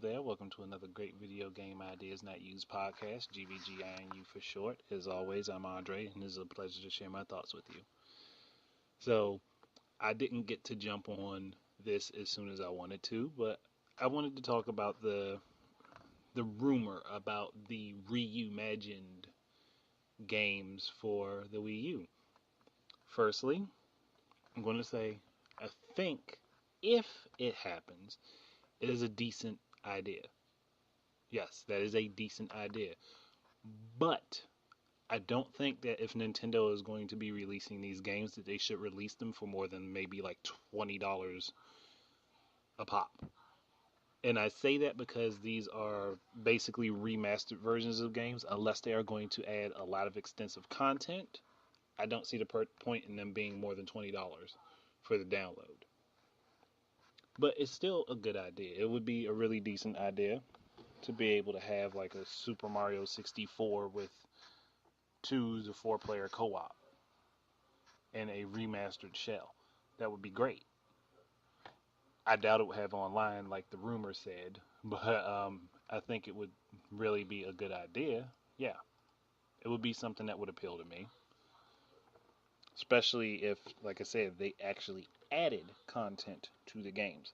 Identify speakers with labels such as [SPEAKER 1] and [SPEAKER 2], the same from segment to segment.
[SPEAKER 1] there? Welcome to another great video game ideas not used podcast, GVGINU for short. As always, I'm Andre, and it's a pleasure to share my thoughts with you. So, I didn't get to jump on this as soon as I wanted to, but I wanted to talk about the rumor about the ReUmagined games for the Wii U. Firstly, I'm going to say I think if it happens, it is a decent idea. Yes, that is a decent idea. But I don't think that if Nintendo is going to be releasing these games, that they should release them for more than maybe like $20 a pop. And I say that because these are basically remastered versions of games. Unless they are going to add a lot of extensive content, I don't see the point in them being more than $20 for the download. But it's still a good idea. It would be a really decent idea to be able to have like a Super Mario 64 with 2 to 4 player co-op and a remastered shell. That would be great. I doubt it would have online like the rumor said, but I think it would really be a good idea. Yeah, it would be something that would appeal to me. Especially if, like I said, they actually added content to the games.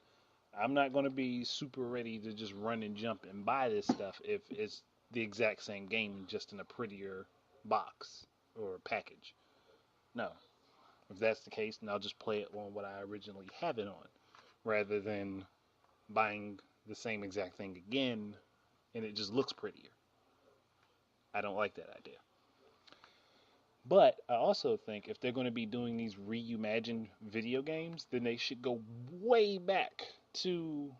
[SPEAKER 1] I'm not going to be super ready to just run and jump and buy this stuff if it's the exact same game just in a prettier box or package. No. If that's the case, then I'll just play it on what I originally have it on, rather than buying the same exact thing again and it just looks prettier. I don't like that idea. But I also think if they're going to be doing these reimagined video games, then they should go way back to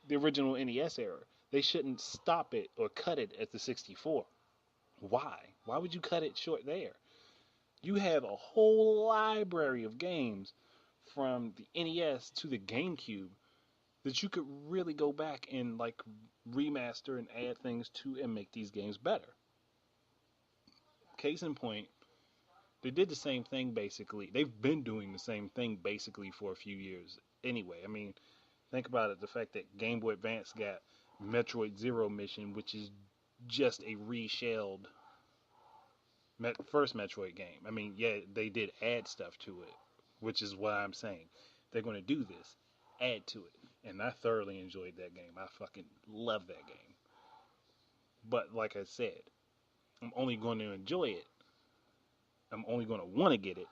[SPEAKER 1] the original NES era. They shouldn't stop it or cut it at the 64. Why? Why would you cut it short there? You have a whole library of games from the NES to the GameCube that you could really go back and like remaster and add things to and make these games better. Case in point, they did the same thing basically. They've been doing the same thing basically for a few years anyway. I mean, think about it. The fact that Game Boy Advance got Metroid Zero Mission, which is just a reshelled first Metroid game. I mean, yeah, they did add stuff to it, which is what I'm saying. They're going to do this, add to it. And I thoroughly enjoyed that game. I fucking love that game. But like I said, I'm only going to enjoy it. I'm only going to want to get it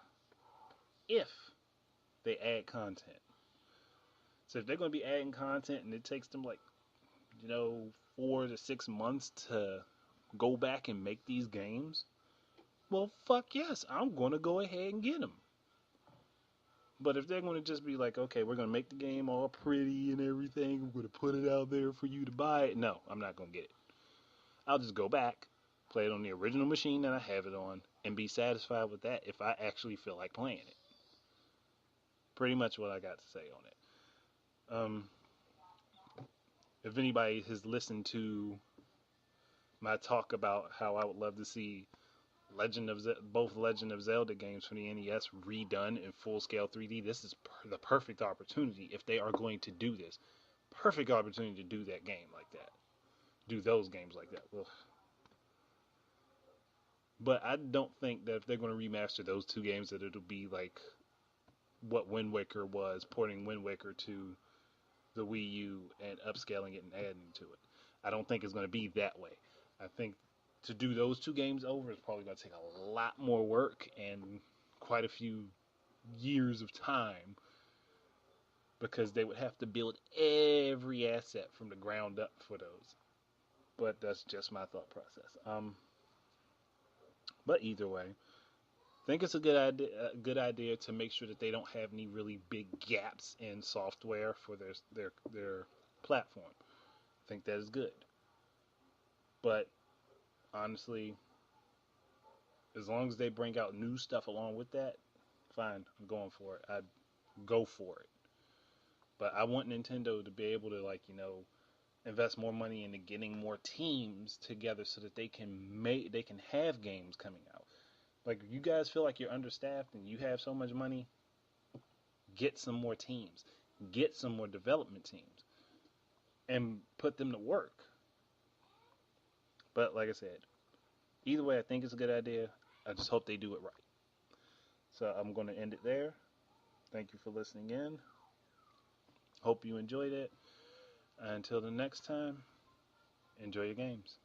[SPEAKER 1] if they add content. So if they're going to be adding content and it takes them like, 4 to 6 months to go back and make these games, well, fuck yes, I'm going to go ahead and get them. But if they're going to just be like, okay, we're going to make the game all pretty and everything, we're going to put it out there for you to buy it, no, I'm not going to get it. I'll just go back, play it on the original machine that I have it on, and be satisfied with that if I actually feel like playing it. Pretty much what I got to say on it. If anybody has listened to my talk about how I would love to see both Legend of Zelda games from the NES redone in full-scale 3D, this is the perfect opportunity if they are going to do this. Perfect opportunity to do that game like that. Do those games like that. Ugh. But I don't think that if they're going to remaster those two games that it'll be like what Wind Waker was, porting Wind Waker to the Wii U and upscaling it and adding to it. I don't think it's going to be that way. I think to do those two games over is probably going to take a lot more work and quite a few years of time because they would have to build every asset from the ground up for those. But that's just my thought process. But either way, I think it's a good idea to make sure that they don't have any really big gaps in software for their platform. I think that is good. But honestly, as long as they bring out new stuff along with that, fine, I'm going for it. I'd go for it. But I want Nintendo to be able to invest more money into getting more teams together so that they can have games coming out. Like, you guys feel like you're understaffed and you have so much money, get some more teams. Get some more development teams. and put them to work. But like I said, either way, I think it's a good idea. I just hope they do it right. So I'm going to end it there. Thank you for listening in. Hope you enjoyed it. Until the next time, enjoy your games.